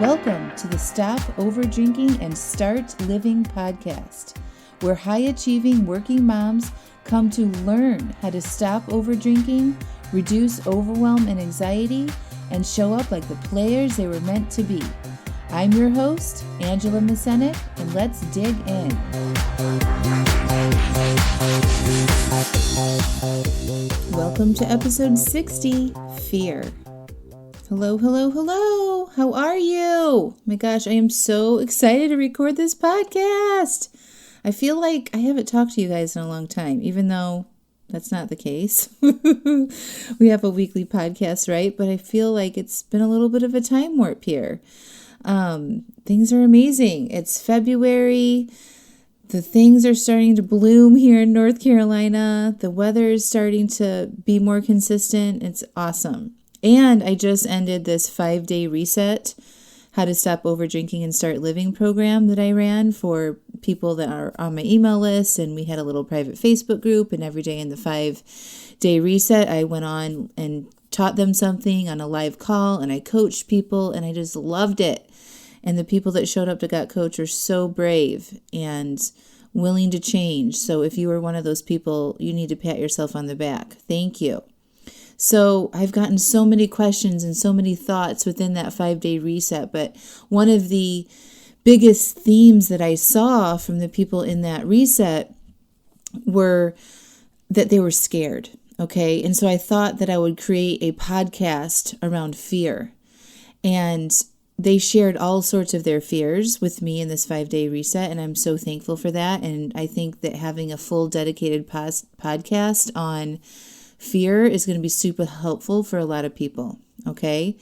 Welcome to the Stop Overdrinking and Start Living podcast, where high-achieving working moms come to learn how to stop overdrinking, reduce overwhelm and anxiety, and show up like the players they were meant to be. I'm your host, Angela Mascenik, and let's dig in. Welcome to episode 60, Fear. Hello. How are you? My gosh, I am so excited to record this podcast. I feel like I haven't talked to you guys in a long time, even though that's not the case. We have a weekly podcast, right? But I feel like it's been a little bit of a time warp here. Things are amazing. It's February. The things are starting to bloom here in North Carolina. The weather is starting to be more consistent. It's awesome. And I just ended this 5-day reset, how to stop overdrinking and start living program that I ran for people that are on my email list. And we had a little private Facebook group, and every day in the 5-day reset, I went on and taught them something on a live call, and I coached people, and I just loved it. And the people that showed up to got coached are so brave and willing to change. So if you were one of those people, you need to pat yourself on the back. Thank you. So I've gotten so many questions and so many thoughts within that 5-day reset. But one of the biggest themes that I saw from the people in that reset were that they were scared. Okay. And so I thought that I would create a podcast around fear. And they shared all sorts of their fears with me in this 5-day reset. And I'm so thankful for that. And I think that having a full dedicated podcast on fear is going to be super helpful for a lot of people, okay?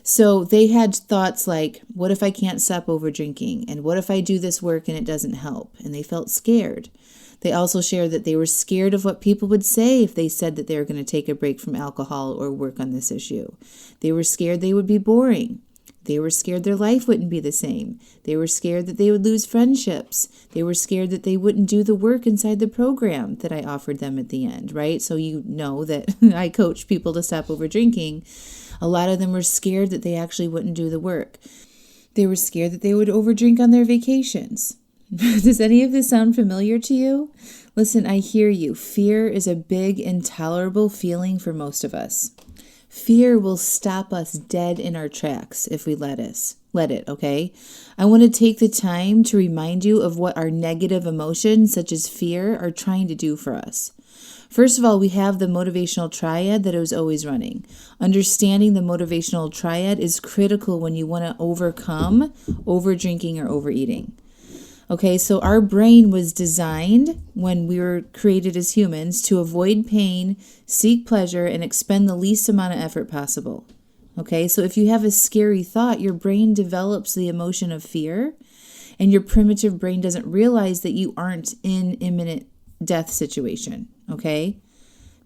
So they had thoughts like, what if I can't stop over drinking? And what if I do this work and it doesn't help? And they felt scared. They also shared that they were scared of what people would say if they said that they were going to take a break from alcohol or work on this issue. They were scared they would be boring. They were scared their life wouldn't be the same. They were scared that they would lose friendships. They were scared that they wouldn't do the work inside the program that I offered them at the end, right? So you know that I coach people to stop over drinking. A lot of them were scared that they actually wouldn't do the work. They were scared that they would overdrink on their vacations. Does any of this sound familiar to you? Listen, I hear you. Fear is a big, intolerable feeling for most of us. Fear will stop us dead in our tracks if we let it, okay? I want to take the time to remind you of what our negative emotions, such as fear, are trying to do for us. First of all, we have the motivational triad that is always running. Understanding the motivational triad is critical when you want to overcome overdrinking or overeating. Okay, so our brain was designed when we were created as humans to avoid pain, seek pleasure, and expend the least amount of effort possible. Okay, so if you have a scary thought, your brain develops the emotion of fear, and your primitive brain doesn't realize that you aren't in imminent death situation, okay?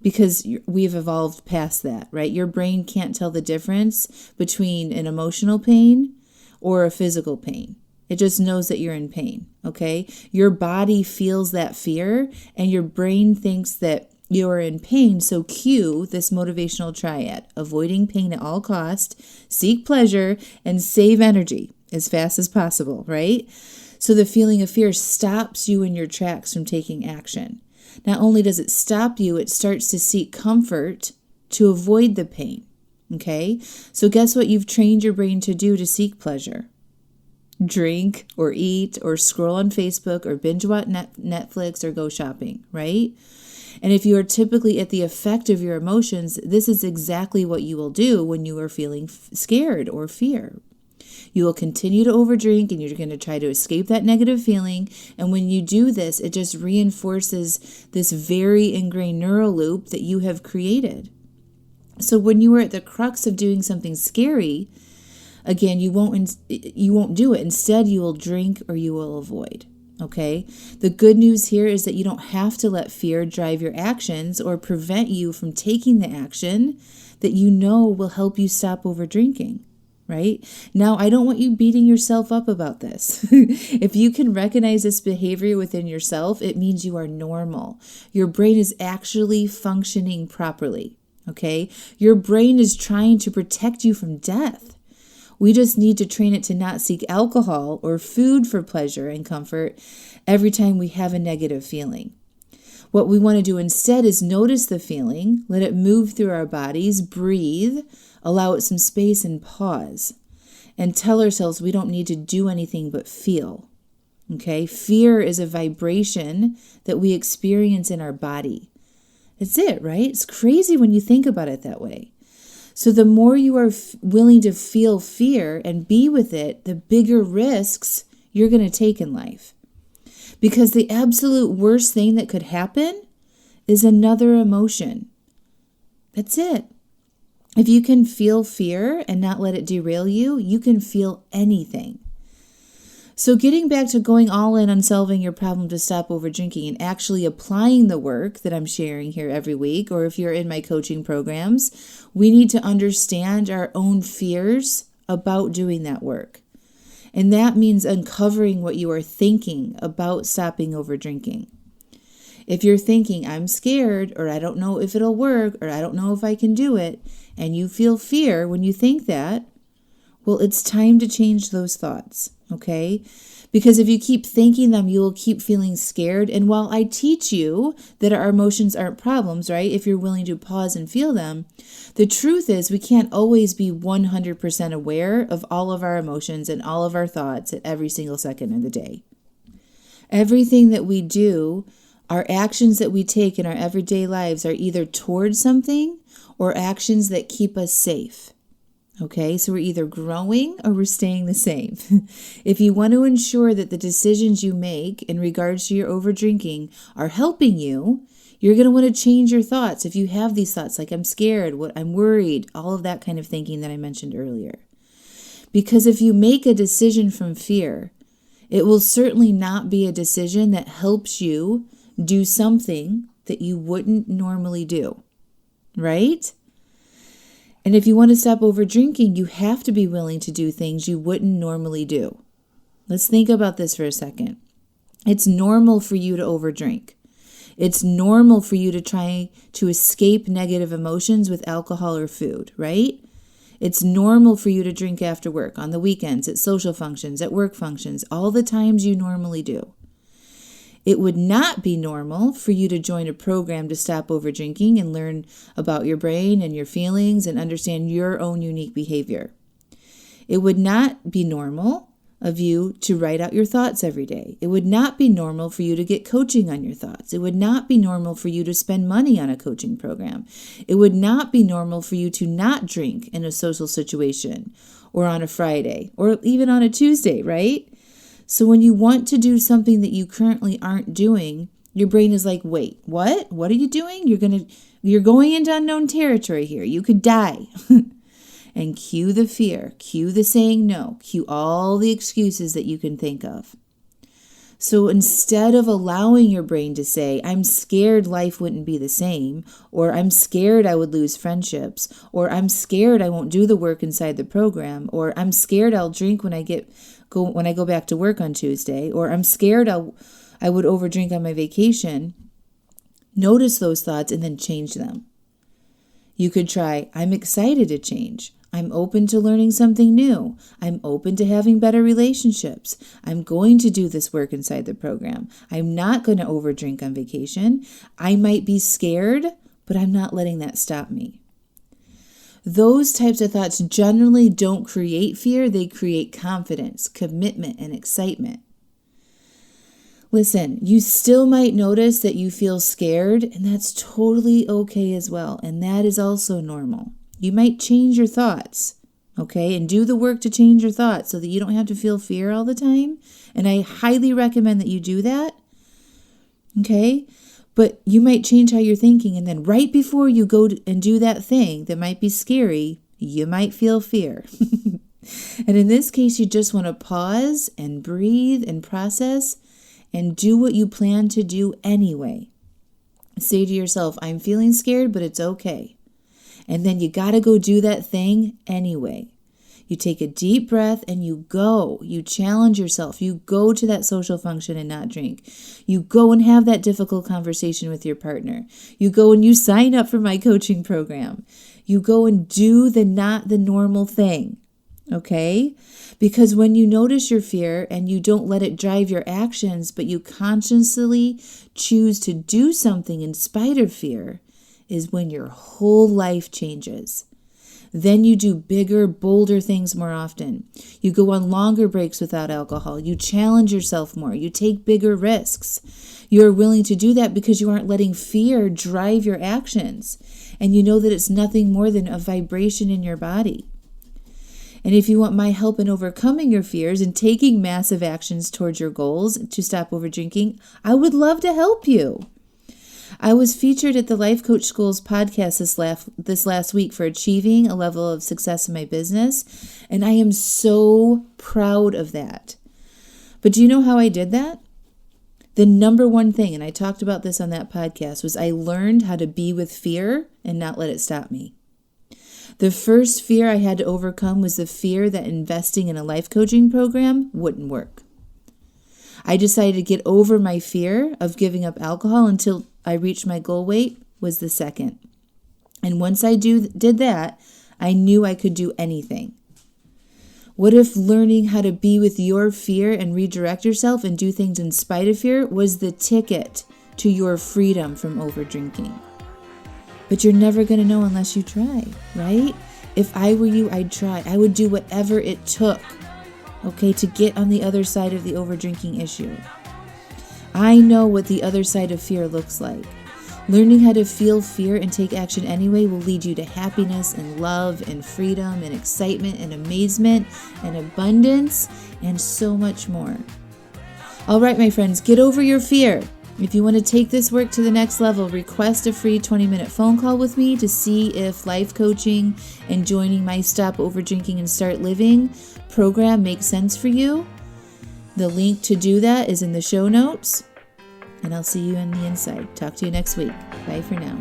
Because we've evolved past that, right? Your brain can't tell the difference between an emotional pain or a physical pain. It just knows that you're in pain, okay? Your body feels that fear, and your brain thinks that you're in pain. So cue this motivational triad: avoiding pain at all costs, seek pleasure, and save energy as fast as possible, right? So the feeling of fear stops you in your tracks from taking action. Not only does it stop you, it starts to seek comfort to avoid the pain, okay? So guess what you've trained your brain to do to seek pleasure? Drink or eat or scroll on Facebook or binge watch Netflix or go shopping, right? And if you are typically at the effect of your emotions, this is exactly what you will do when you are feeling scared or fear. You will continue to overdrink, and you're going to try to escape that negative feeling. And when you do this, it just reinforces this very ingrained neural loop that you have created. So when you are at the crux of doing something scary, again, you won't do it. Instead, you will drink or you will avoid, okay? The good news here is that you don't have to let fear drive your actions or prevent you from taking the action that you know will help you stop overdrinking, right? Now, I don't want you beating yourself up about this. If you can recognize this behavior within yourself, it means you are normal. Your brain is actually functioning properly, okay? Your brain is trying to protect you from death. We just need to train it to not seek alcohol or food for pleasure and comfort every time we have a negative feeling. What we want to do instead is notice the feeling, let it move through our bodies, breathe, allow it some space, and pause. And tell ourselves we don't need to do anything but feel. Okay? Fear is a vibration that we experience in our body. That's it, right? It's crazy when you think about it that way. So the more you are willing to feel fear and be with it, the bigger risks you're going to take in life. Because the absolute worst thing that could happen is another emotion. That's it. If you can feel fear and not let it derail you, you can feel anything. So getting back to going all in on solving your problem to stop over drinking and actually applying the work that I'm sharing here every week, or if you're in my coaching programs, we need to understand our own fears about doing that work. And that means uncovering what you are thinking about stopping over drinking. If you're thinking, I'm scared, or I don't know if it'll work, or I don't know if I can do it, and you feel fear when you think that, well, it's time to change those thoughts, okay? Because if you keep thinking them, you will keep feeling scared. And while I teach you that our emotions aren't problems, right? If you're willing to pause and feel them, the truth is we can't always be 100% aware of all of our emotions and all of our thoughts at every single second of the day. Everything that we do, our actions that we take in our everyday lives are either towards something or actions that keep us safe. Okay, so we're either growing or we're staying the same. If you want to ensure that the decisions you make in regards to your overdrinking are helping you, you're going to want to change your thoughts. If you have these thoughts like I'm scared, I'm worried, all of that kind of thinking that I mentioned earlier. Because if you make a decision from fear, it will certainly not be a decision that helps you do something that you wouldn't normally do, right? And if you want to stop over drinking, you have to be willing to do things you wouldn't normally do. Let's think about this for a second. It's normal for you to overdrink. It's normal for you to try to escape negative emotions with alcohol or food, right? It's normal for you to drink after work, on the weekends, at social functions, at work functions, all the times you normally do. It would not be normal for you to join a program to stop over drinking and learn about your brain and your feelings and understand your own unique behavior. It would not be normal of you to write out your thoughts every day. It would not be normal for you to get coaching on your thoughts. It would not be normal for you to spend money on a coaching program. It would not be normal for you to not drink in a social situation or on a Friday or even on a Tuesday, right? So when you want to do something that you currently aren't doing, your brain is like, wait, what? What are you doing? You're going into unknown territory here. You could die. And cue the fear, cue the saying no, cue all the excuses that you can think of. So instead of allowing your brain to say, I'm scared life wouldn't be the same, or I'm scared I would lose friendships, or I'm scared I won't do the work inside the program, or I'm scared I'll drink when I go back to work on Tuesday, or I'm scared I would overdrink on my vacation, notice those thoughts and then change them. You could try, I'm excited to change. I'm open to learning something new. I'm open to having better relationships. I'm going to do this work inside the program. I'm not going to overdrink on vacation. I might be scared, but I'm not letting that stop me. Those types of thoughts generally don't create fear. They create confidence, commitment, and excitement. Listen, you still might notice that you feel scared, and that's totally okay as well. And that is also normal. You might change your thoughts, okay, and do the work to change your thoughts so that you don't have to feel fear all the time. And I highly recommend that you do that, okay? But you might change how you're thinking, and then right before you go and do that thing that might be scary, you might feel fear. And in this case, you just want to pause and breathe and process and do what you plan to do anyway. Say to yourself, I'm feeling scared, but it's okay. And then you got to go do that thing anyway. You take a deep breath and you go. You challenge yourself. You go to that social function and not drink. You go and have that difficult conversation with your partner. You go and you sign up for my coaching program. You go and do the not the normal thing. Okay? Because when you notice your fear and you don't let it drive your actions, but you consciously choose to do something in spite of fear, is when your whole life changes. Then you do bigger, bolder things more often. You go on longer breaks without alcohol. You challenge yourself more. You take bigger risks. You're willing to do that because you aren't letting fear drive your actions. And you know that it's nothing more than a vibration in your body. And if you want my help in overcoming your fears and taking massive actions towards your goals to stop overdrinking, I would love to help you. I was featured at the Life Coach School's podcast this last week for achieving a level of success in my business, and I am so proud of that. But do you know how I did that? The number one thing, and I talked about this on that podcast, was I learned how to be with fear and not let it stop me. The first fear I had to overcome was the fear that investing in a life coaching program wouldn't work. I decided to get over my fear of giving up alcohol until I reached my goal weight was the second. And once I did that, I knew I could do anything. What if learning how to be with your fear and redirect yourself and do things in spite of fear was the ticket to your freedom from overdrinking? But you're never going to know unless you try, right? If I were you, I'd try. I would do whatever it took, okay, to get on the other side of the overdrinking issue. I know what the other side of fear looks like. Learning how to feel fear and take action anyway will lead you to happiness and love and freedom and excitement and amazement and abundance and so much more. All right, my friends, get over your fear. If you want to take this work to the next level, request a free 20-minute phone call with me to see if life coaching and joining my Stop Overdrinking and Start Living program makes sense for you. The link to do that is in the show notes, and I'll see you on the inside. Talk to you next week. Bye for now.